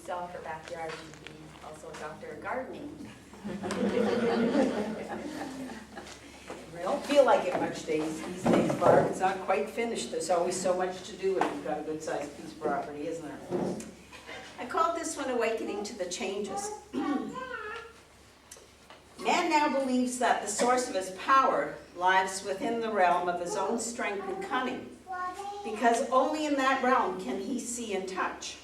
sell her backyard and be also a doctor of gardening. I don't feel like it much these days, Barb. It's not quite finished. There's always so much to do when you've got a good-sized piece of property, isn't there? I called this one Awakening to the Changes. Man now believes that the source of his power lies within the realm of his own strength and cunning, because only in that realm can he see and touch.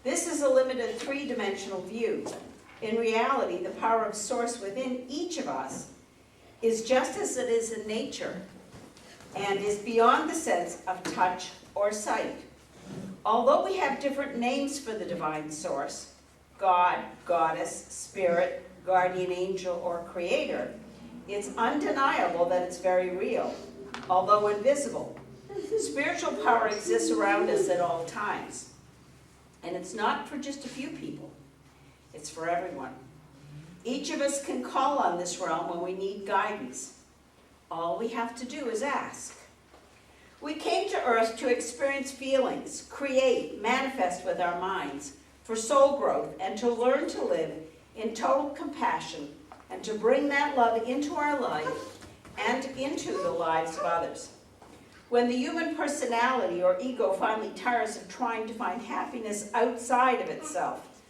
This is a limited three-dimensional view. In reality, the power of source within each of us is just as it is in nature and is beyond the sense of touch or sight. Although we have different names for the divine source, God, goddess, spirit, guardian angel, or creator, it's undeniable that it's very real, although invisible. Spiritual power exists around us at all times. And it's not for just a few people. It's for everyone. Each of us can call on this realm when we need guidance. All we have to do is ask. We came to earth to experience feelings, create, manifest with our minds, for soul growth, and to learn to live in total compassion, and to bring that love into our life and into the lives of others. When the human personality or ego finally tires of trying to find happiness outside of itself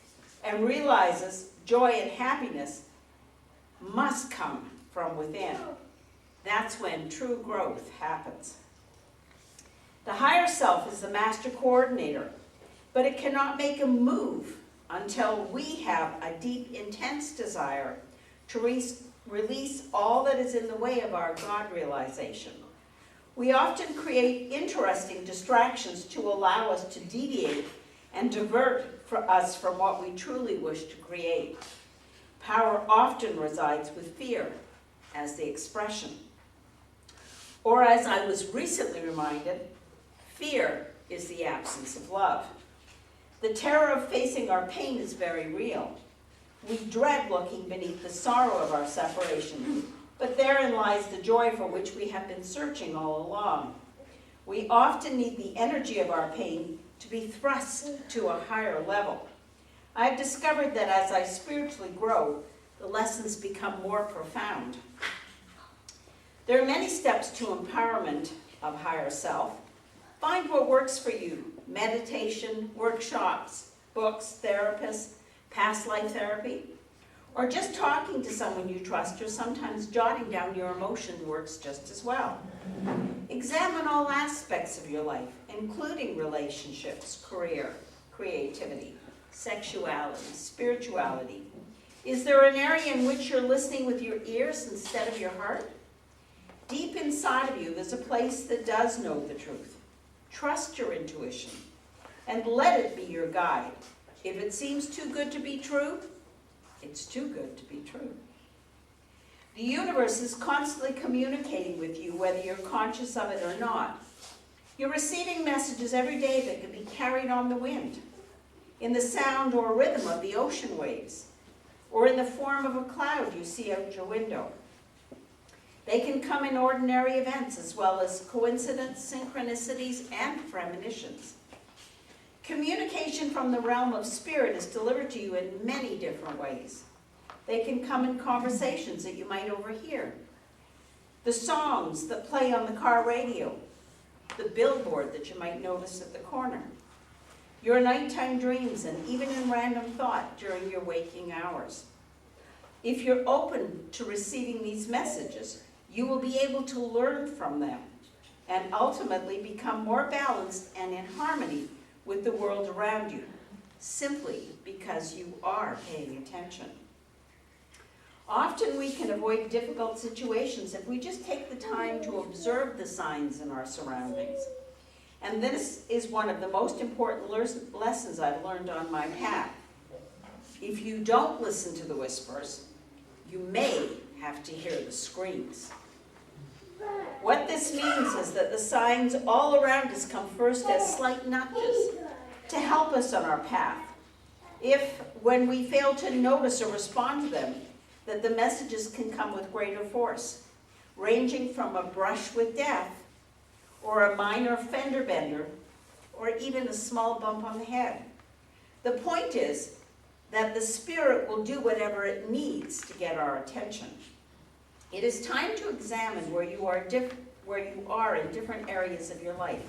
and realizes joy and happiness must come from within, that's when true growth happens. The higher self is the master coordinator, but it cannot make a move until we have a deep, intense desire to release all that is in the way of our God realization. We often create interesting distractions to allow us to deviate and divert us from what we truly wish to create. Power often resides with fear as the expression. Or as I was recently reminded, fear is the absence of love. The terror of facing our pain is very real. We dread looking beneath the sorrow of our separation, but therein lies the joy for which we have been searching all along. We often need the energy of our pain to be thrust to a higher level. I have discovered that as I spiritually grow, the lessons become more profound. There are many steps to empowerment of higher self. Find what works for you. Meditation, workshops, books, therapists, past life therapy, or just talking to someone you trust, or sometimes jotting down your emotion works just as well. Examine all aspects of your life, including relationships, career, creativity, sexuality, spirituality. Is there an area in which you're listening with your ears instead of your heart? Deep inside of you, there's a place that does know the truth. Trust your intuition and let it be your guide. If it seems too good to be true, it's too good to be true. The universe is constantly communicating with you, whether you're conscious of it or not. You're receiving messages every day that can be carried on the wind, in the sound or rhythm of the ocean waves, or in the form of a cloud you see out your window. They can come in ordinary events as well as coincidence, synchronicities, and premonitions. Communication from the realm of spirit is delivered to you in many different ways. They can come in conversations that you might overhear, the songs that play on the car radio, the billboard that you might notice at the corner, your nighttime dreams, and even in random thought during your waking hours. If you're open to receiving these messages, you will be able to learn from them and ultimately become more balanced and in harmony with the world around you, simply because you are paying attention. Often we can avoid difficult situations if we just take the time to observe the signs in our surroundings. And this is one of the most important lessons I've learned on my path. If you don't listen to the whispers, you may have to hear the screams. What this means is that the signs all around us come first as slight nudges to help us on our path. If, when we fail to notice or respond to them, that the messages can come with greater force, ranging from a brush with death, or a minor fender bender, or even a small bump on the head. The point is that the Spirit will do whatever it needs to get our attention. It is time to examine where you are in different areas of your life.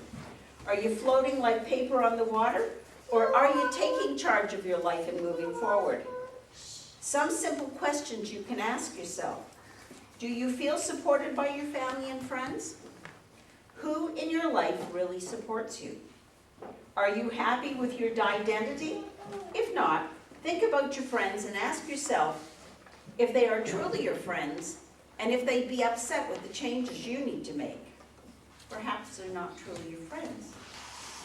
Are you floating like paper on the water, or are you taking charge of your life and moving forward? Some simple questions you can ask yourself. Do you feel supported by your family and friends? Who in your life really supports you? Are you happy with your identity? If not, think about your friends and ask yourself if they are truly your friends and if they'd be upset with the changes you need to make. Perhaps they're not truly your friends.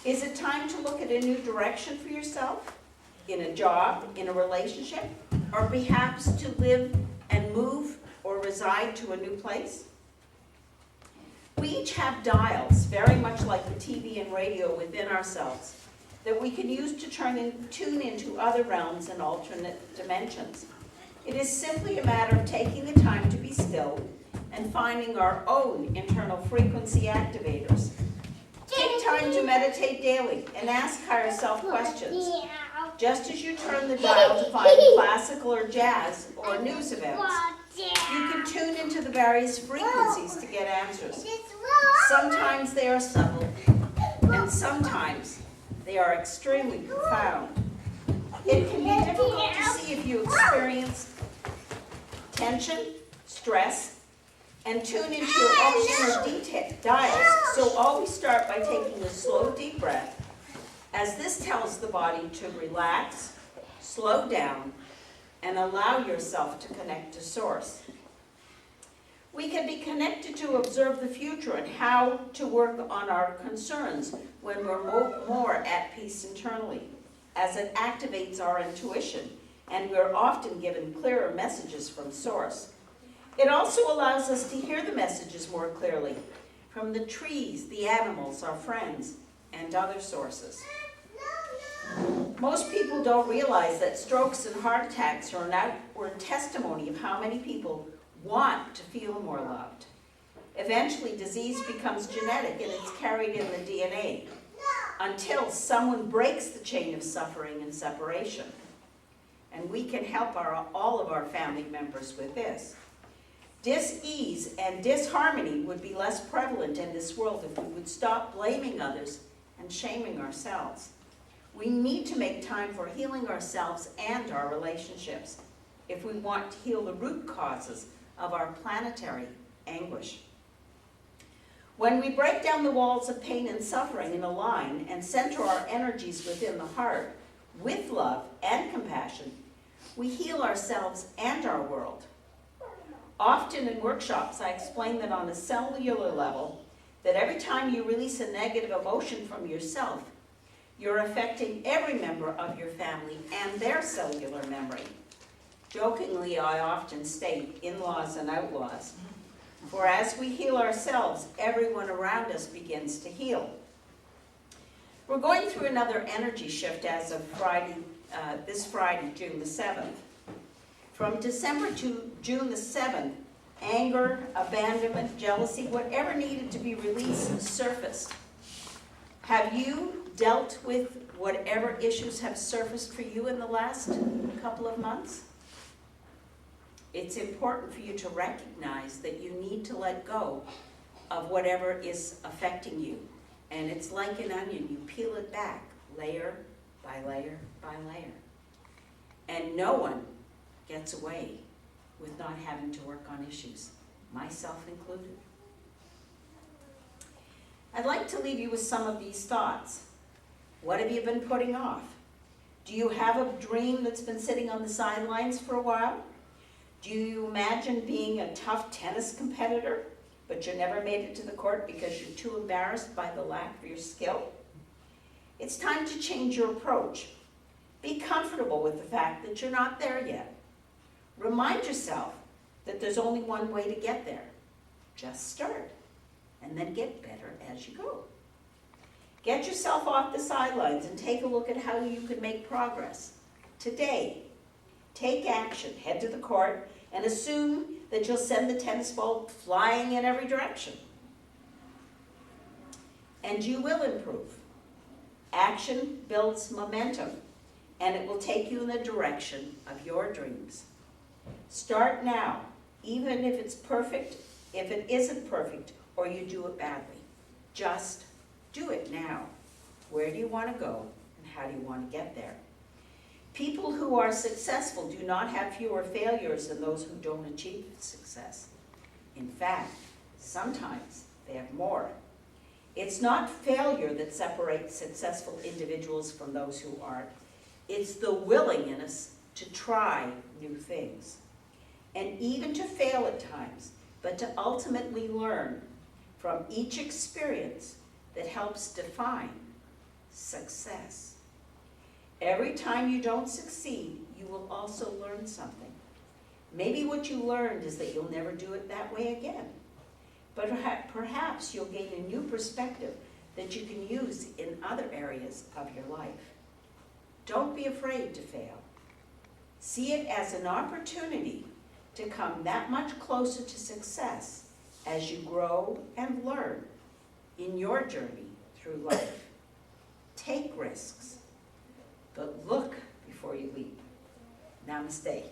Is it time to look at a new direction for yourself? In a job, in a relationship, or perhaps to live and move or reside to a new place? We each have dials, very much like the TV and radio within ourselves, that we can use to tune into other realms and alternate dimensions. It is simply a matter of taking the time to be still and finding our own internal frequency activators. Take time to meditate daily and ask higher self questions. Just as you turn the dial to find classical or jazz or news events, you can tune into the various frequencies to get answers. Sometimes they are subtle, and sometimes they are extremely profound. It can be difficult to see if you experience tension, stress, and tune into your own inner dials, so always start by taking a slow, deep breath, as this tells the body to relax, slow down, and allow yourself to connect to Source. We can be connected to observe the future and how to work on our concerns when we're more at peace internally, as it activates our intuition, and we're often given clearer messages from Source. It also allows us to hear the messages more clearly from the trees, the animals, our friends, and other sources. Most people don't realize that strokes and heart attacks are an outward testimony of how many people want to feel more loved. Eventually, disease becomes genetic and it's carried in the DNA until someone breaks the chain of suffering and separation. And we can help all of our family members with this. Dis-ease and disharmony would be less prevalent in this world if we would stop blaming others and shaming ourselves. We need to make time for healing ourselves and our relationships if we want to heal the root causes of our planetary anguish. When we break down the walls of pain and suffering and align and center our energies within the heart with love and compassion, we heal ourselves and our world. Often in workshops, I explain that on a cellular level, that every time you release a negative emotion from yourself, you're affecting every member of your family and their cellular memory. Jokingly, I often state in-laws and outlaws. For as we heal ourselves, everyone around us begins to heal. We're going through another energy shift as of this Friday, June the 7th. From December to June the 7th, anger, abandonment, jealousy, whatever needed to be released surfaced. Have you dealt with whatever issues have surfaced for you in the last couple of months? It's important for you to recognize that you need to let go of whatever is affecting you. And it's like an onion. You peel it back layer by layer by layer. And no one gets away with not having to work on issues, myself included. I'd like to leave you with some of these thoughts. What have you been putting off? Do you have a dream that's been sitting on the sidelines for a while? Do you imagine being a tough tennis competitor, but you never made it to the court because you're too embarrassed by the lack of your skill? It's time to change your approach. Be comfortable with the fact that you're not there yet. Remind yourself that there's only one way to get there. Just start, and then get better as you go. Get yourself off the sidelines and take a look at how you can make progress. Today, take action. Head to the court and assume that you'll send the tennis ball flying in every direction. And you will improve. Action builds momentum. and it will take you in the direction of your dreams. Start now, even if it's perfect, if it isn't perfect, or you do it badly. Just do it now. Where do you want to go, and how do you want to get there? People who are successful do not have fewer failures than those who don't achieve success. In fact, sometimes they have more. It's not failure that separates successful individuals from those who aren't. It's the willingness to try new things, and even to fail at times, but to ultimately learn from each experience that helps define success. Every time you don't succeed, you will also learn something. Maybe what you learned is that you'll never do it that way again. But perhaps you'll gain a new perspective that you can use in other areas of your life. Don't be afraid to fail. See it as an opportunity to come that much closer to success as you grow and learn in your journey through life. Take risks, but look before you leap. Namaste.